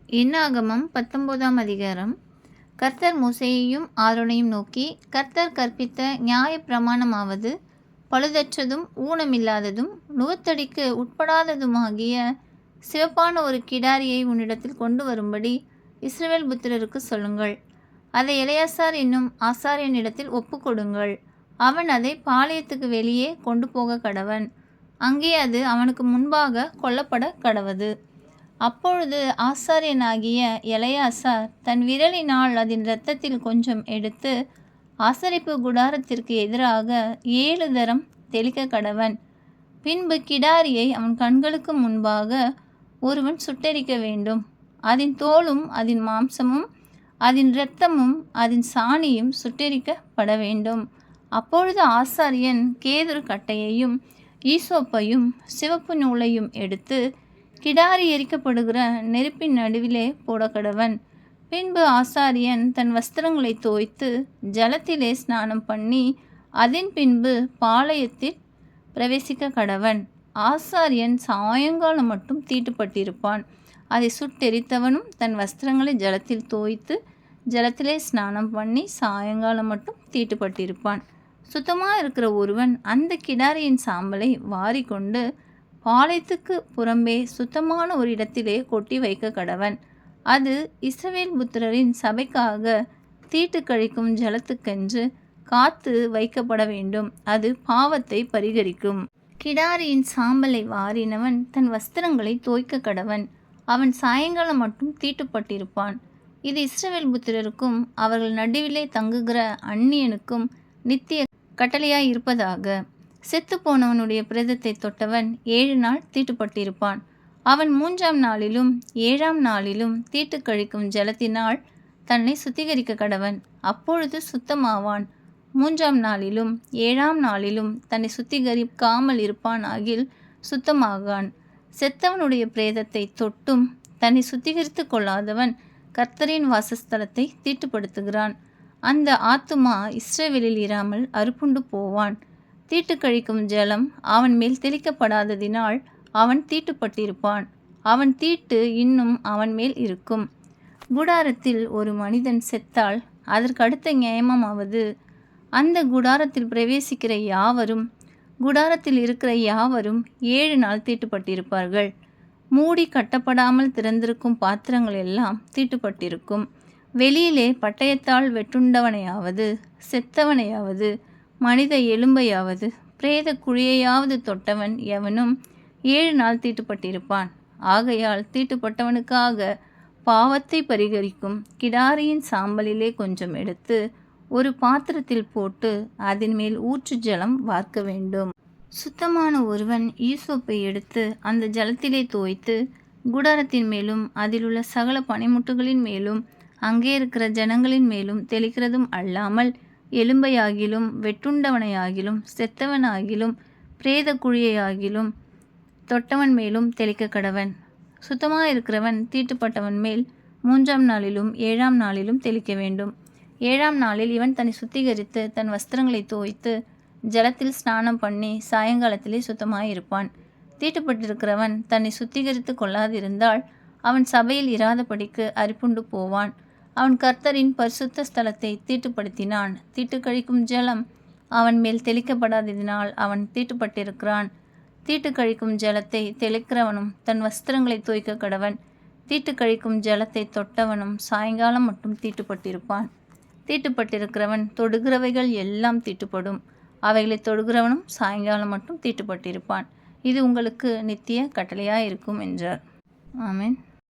என்னாகமம் 19ஆம் அதிகாரம். கர்த்தர் மோசேயையும் ஆரோனையும் நோக்கி, கர்த்தர் கற்பித்த நியாய பிரமாணமாவது, பழுதற்றதும் ஊனமில்லாததும் நுகத்தடிக்கு உட்படாததுமாகிய சிவப்பான ஒரு கிடாரியை உன்னிடத்தில் கொண்டு வரும்படி இஸ்ரவேல் புத்திரருக்கு சொல்லுங்கள். அதை எலெயாசார் என்னும் ஆசாரியனிடத்தில் ஒப்புக்கொடுங்கள். அவன் அதை பாளையத்துக்கு வெளியே கொண்டு போக கடவன். அங்கே அது அவனுக்கு முன்பாக கொல்லப்பட கடவது. அப்பொழுது ஆசாரியனாகிய எலெயாசார் தன் விரலினால் அதன் இரத்தத்தில் கொஞ்சம் எடுத்து ஆசரிப்பு குடாரத்திற்கு எதிராக 7 தரம் தெளிக்க கடவன். பின்பு கிடாரியை அவன் கண்களுக்கு முன்பாக ஒருவன் சுட்டெரிக்க வேண்டும். அதன் தோலும் அதன் மாம்சமும் அதன் இரத்தமும் அதன் சாணியும் சுட்டெரிக்கப்பட வேண்டும். அப்பொழுது ஆசாரியன் கேதுரு கட்டையையும் ஈசோப்பையும் சிவப்பு நூலையும் எடுத்து கிடாரி எரிக்கப்படுகிற நெருப்பின் நடுவிலே போடக்கடவன். பின்பு ஆசாரியன் தன் வஸ்திரங்களை தோய்த்து ஜலத்திலே ஸ்நானம் பண்ணி அதன் பின்பு பாளையத்தில் பிரவேசிக்க கடவன். ஆசாரியன் சாயங்காலம் மட்டும் தீட்டுப்பட்டிருப்பான். அதை சுட்டெரித்தவனும் தன் வஸ்திரங்களை ஜலத்தில் தோய்த்து ஜலத்திலே ஸ்நானம் பண்ணி சாயங்காலம் மட்டும் தீட்டுப்பட்டிருப்பான். சுத்தமாக இருக்கிற ஒருவன் அந்த கிடாரியின் சாம்பலை வாரிக்கொண்டு பாளையத்துக்கு புறம்பே சுத்தமான ஒரு இடத்திலே கொட்டி வைக்க கடவன். அது இஸ்ரவேல் புத்திரரின் சபைக்காக தீட்டு கழிக்கும் ஜலத்துக்கென்று காத்து வைக்கப்பட வேண்டும். அது பாவத்தை பரிகரிக்கும். கிடாரியின் சாம்பலை வாரினவன் தன் வஸ்திரங்களை தோய்க்க கடவன். அவன் சாயங்காலம் மட்டும் தீட்டுப்பட்டிருப்பான். இது இஸ்ரவேல் புத்திரருக்கும் அவர்கள் நடுவிலே தங்குகிற அந்நியனுக்கும் நித்திய கட்டளையாய் இருப்பதாக. செத்து போனவனுடைய பிரேதத்தை தொட்டவன் 7 நாள் தீட்டுப்பட்டிருப்பான். அவன் 3ஆம் நாளிலும் 7ஆம் நாளிலும் தீட்டு கழிக்கும் ஜலத்தினால் தன்னை சுத்திகரிக்க கடவன். அப்பொழுது சுத்தமாவான். 3ஆம் நாளிலும் 7ஆம் நாளிலும் தன்னை சுத்திகரிக்காமல் இருப்பான் ஆகில் சுத்தமாகான். செத்தவனுடைய பிரேதத்தை தொட்டும் தன்னை சுத்திகரித்து கொள்ளாதவன் கர்த்தரின் வாசஸ்தலத்தை தீட்டுப்படுத்துகிறான். அந்த ஆத்துமா இஸ்ரவேலில் இராமல் அறுப்புண்டு போவான். தீட்டு கழிக்கும் ஜலம் அவன் மேல் தெளிக்கப்படாததினால் அவன் தீட்டுப்பட்டிருப்பான். அவன் தீட்டு இன்னும் அவன் மேல் இருக்கும். குடாரத்தில் ஒரு மனிதன் செத்தால் அதற்கு அடுத்த நியமமாவது, அந்த குடாரத்தில் பிரவேசிக்கிற யாவரும் குடாரத்தில் இருக்கிற யாவரும் 7 நாள் தீட்டுப்பட்டிருப்பார்கள். மூடி கட்டப்படாமல் திறந்திருக்கும் பாத்திரங்கள் எல்லாம் தீட்டுப்பட்டிருக்கும். வெளியிலே பட்டயத்தால் வெட்டுண்டவனையாவது செத்தவனையாவது மனித எலும்பையாவது பிரேத குழியையாவது தொட்டவன் எவனும் 7 நாள் தீட்டுப்பட்டிருப்பான். ஆகையால் தீட்டுப்பட்டவனுக்காக பாவத்தை பரிகரிக்கும் கிடாரியின் சாம்பலிலே கொஞ்சம் எடுத்து ஒரு பாத்திரத்தில் போட்டு அதன் மேல் ஊற்று ஜலம் வார்க்க வேண்டும். சுத்தமான ஒருவன் ஈசோப்பை எடுத்து அந்த ஜலத்திலே தோய்த்து குடாரத்தின் மேலும் அதிலுள்ள சகல பனிமுட்டுகளின் மேலும் அங்கே இருக்கிற ஜனங்களின் மேலும் தெளிக்கிறதும் அல்லாமல் எலும்பையாகிலும் வெட்டுண்டவனையாகிலும் செத்தவனாகிலும் பிரேத குழியையாகிலும் தொட்டவன் மேலும் தெளிக்க கடவன். சுத்தமாக இருக்கிறவன் தீட்டுப்பட்டவன் மேல் 3ஆம் நாளிலும் 7ஆம் நாளிலும் தெளிக்க வேண்டும். 7ஆம் நாளில் இவன் தன்னை சுத்திகரித்து தன் வஸ்திரங்களை தோய்த்து ஜலத்தில் ஸ்நானம் பண்ணி சாயங்காலத்திலே சுத்தமாக இருப்பான். தீட்டுப்பட்டிருக்கிறவன் தன்னை சுத்திகரித்து கொள்ளாதிருந்தால் அவன் சபையில் இராதபடிக்கு அரிப்புண்டு போவான். அவன் கர்த்தரின் பரிசுத்த ஸ்தலத்தை தீட்டுப்படுத்தினான். தீட்டு கழிக்கும் ஜலம் அவன் மேல் தெளிக்கப்படாததினால் அவன் தீட்டுப்பட்டிருக்கிறான். தீட்டு கழிக்கும் ஜலத்தை தெளிக்கிறவனும் தன் வஸ்திரங்களை தோய்க்க கடவன். தீட்டு கழிக்கும் ஜலத்தை தொட்டவனும் சாயங்காலம் மட்டும் தீட்டுப்பட்டிருப்பான். தீட்டுப்பட்டிருக்கிறவன் தொடுகிறவைகள் எல்லாம் தீட்டுப்படும். அவைகளை தொடுகிறவனும் சாயங்காலம் மட்டும் தீட்டுப்பட்டிருப்பான். இது உங்களுக்கு நித்திய கட்டளையாயிருக்கும் என்றார். ஆமென்.